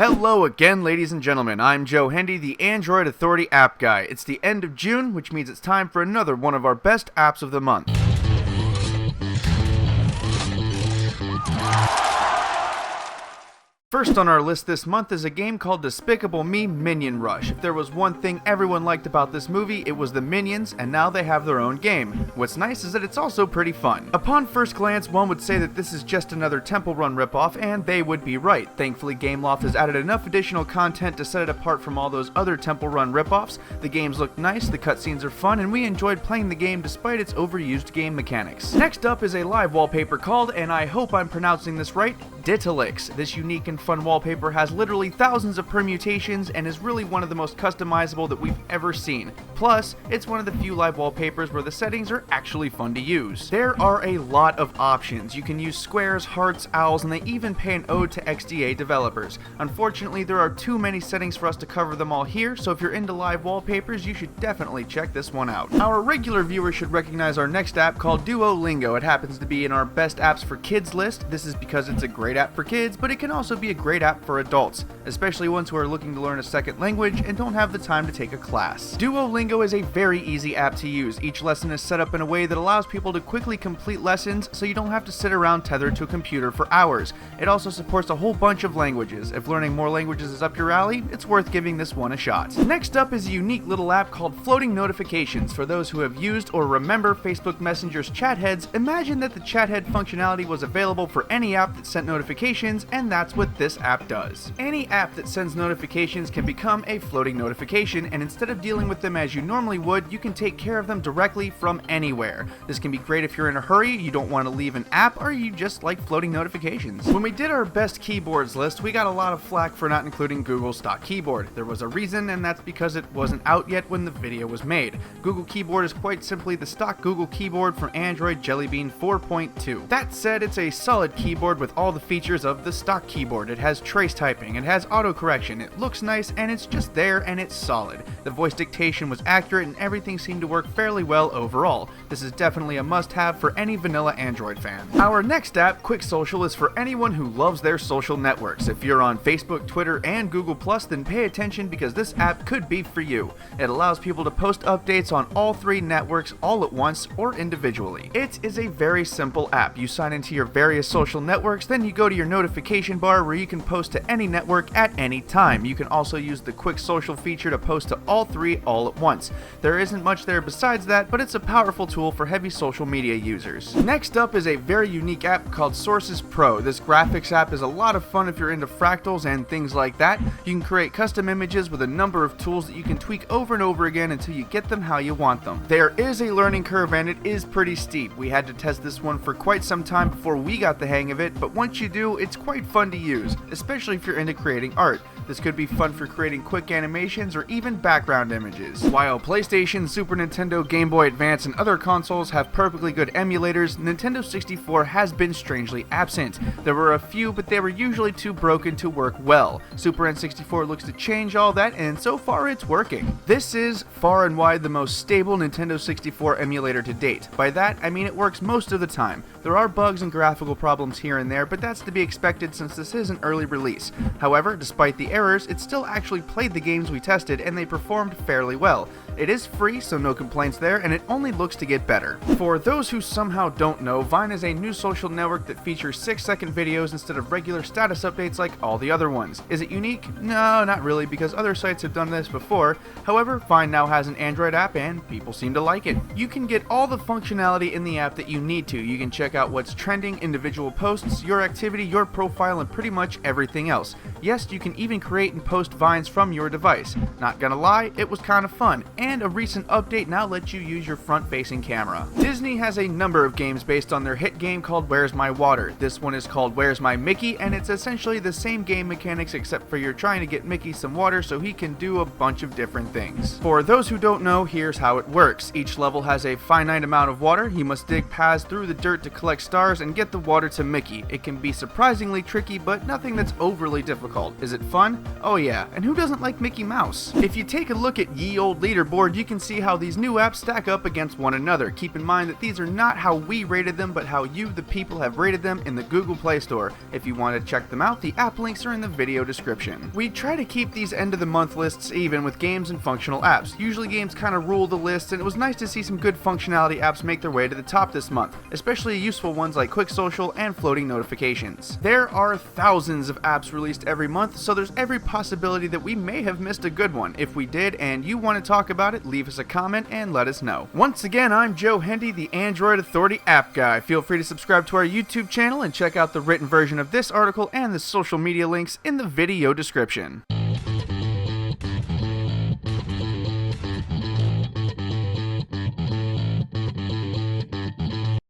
Hello again, ladies and gentlemen. I'm Joe Hendy, the Android Authority App Guy. It's the end of June, which means it's time for another one of our best apps of the month. First on our list this month is a game called Despicable Me Minion Rush. If there was one thing everyone liked about this movie, it was the Minions, and now they have their own game. What's nice is that it's also pretty fun. Upon first glance, one would say that this is just another Temple Run ripoff, and they would be right. Thankfully, Gameloft has added enough additional content to set it apart from all those other Temple Run ripoffs. The games look nice, the cutscenes are fun, and we enjoyed playing the game despite its overused game mechanics. Next up is a live wallpaper called, and I hope I'm pronouncing this right, Ditalix. This unique and fun wallpaper has literally thousands of permutations and is really one of the most customizable that we've ever seen. Plus, it's one of the few live wallpapers where the settings are actually fun to use. There are a lot of options. You can use squares, hearts, owls, and they even pay an ode to XDA developers. Unfortunately, there are too many settings for us to cover them all here, so if you're into live wallpapers, you should definitely check this one out. Our regular viewers should recognize our next app called Duolingo. It happens to be in our best apps for kids list. This is because it's a great app for kids, but it can also be a great app for adults, especially ones who are looking to learn a second language and don't have the time to take a class. Duolingo is a very easy app to use. Each lesson is set up in a way that allows people to quickly complete lessons so you don't have to sit around tethered to a computer for hours. It also supports a whole bunch of languages. If learning more languages is up your alley, it's worth giving this one a shot. Next up is a unique little app called Floating Notifications. For those who have used or remember Facebook Messenger's chat heads, imagine that the chat head functionality was available for any app that sent notifications, and that's what this app does. Any app that sends notifications can become a floating notification, and instead of dealing with them as you normally would, you can take care of them directly from anywhere. This can be great if you're in a hurry, you don't want to leave an app, or you just like floating notifications. When we did our best keyboards list, we got a lot of flack for not including Google's stock keyboard. There was a reason, and that's because it wasn't out yet when the video was made. Google Keyboard is quite simply the stock Google keyboard for Android Jelly Bean 4.2. That said, it's a solid keyboard with all the features of the stock keyboard. It has trace typing, it has autocorrection, it looks nice, and it's just there and it's solid. The voice dictation was accurate and everything seemed to work fairly well overall. This is definitely a must-have for any vanilla Android fan. Our next app, Quick Social, is for anyone who loves their social networks. If you're on Facebook, Twitter, and Google+, then pay attention because this app could be for you. It allows people to post updates on all three networks all at once or individually. It is a very simple app. You sign into your various social networks, then you go to your notification bar where you can post to any network at any time. You can also use the Quick Social feature to post to all three all at once. There isn't much there besides that, but it's a powerful tool for heavy social media users. Next up is a very unique app called Sources Pro. This graphics app is a lot of fun if you're into fractals and things like that. You can create custom images with a number of tools that you can tweak over and over again until you get them how you want them. There is a learning curve and it is pretty steep. We had to test this one for quite some time before we got the hang of it, but once you do, it's quite fun to use, especially if you're into creating art. This could be fun for creating quick animations or even background images. While PlayStation, Super Nintendo, Game Boy Advance, and other consoles have perfectly good emulators, Nintendo 64 has been strangely absent. There were a few, but they were usually too broken to work well. Super N64 looks to change all that, and so far it's working. This is far and wide the most stable Nintendo 64 emulator to date. By that, I mean it works most of the time. There are bugs and graphical problems here and there, but that's to be expected since this is an early release. However, despite the errors, it still actually played the games we tested and they performed fairly well. It is free, so no complaints there, and it only looks to get better. For those who somehow don't know, Vine is a new social network that features 6-second videos instead of regular status updates like all the other ones. Is it unique? No, not really, because other sites have done this before. However, Vine now has an Android app and people seem to like it. You can get all the functionality in the app that you need to. You can check out what's trending, individual posts, your activity, your profile, and pretty much everything else. Yes, you can even create and post Vines from your device. Not gonna lie, it was kind of fun, and a recent update now lets you use your front-facing camera. Disney has a number of games based on their hit game called Where's My Water. This one is called Where's My Mickey, and it's essentially the same game mechanics except for you're trying to get Mickey some water so he can do a bunch of different things. For those who don't know, here's how it works. Each level has a finite amount of water. You must dig paths through the dirt to collect stars and get the water to Mickey. It can be surprisingly tricky, but nothing that's overly difficult difficult. Is it fun? Oh yeah, and who doesn't like Mickey Mouse? If you take a look at ye old leaderboard, you can see how these new apps stack up against one another. Keep in mind that these are not how we rated them, but how you, the people, have rated them in the Google Play Store. If you want to check them out, the app links are in the video description. We try to keep these end of the month lists even with games and functional apps. Usually games kind of rule the list, and it was nice to see some good functionality apps make their way to the top this month, especially useful ones like Quick Social and floating notifications. There are thousands of apps released every month, so there's every possibility that we may have missed a good one. If we did and you want to talk about it, leave us a comment and let us know. Once again, I'm Joe Hendy, the Android Authority app guy. Feel free to subscribe to our YouTube channel and check out the written version of this article and the social media links in the video description.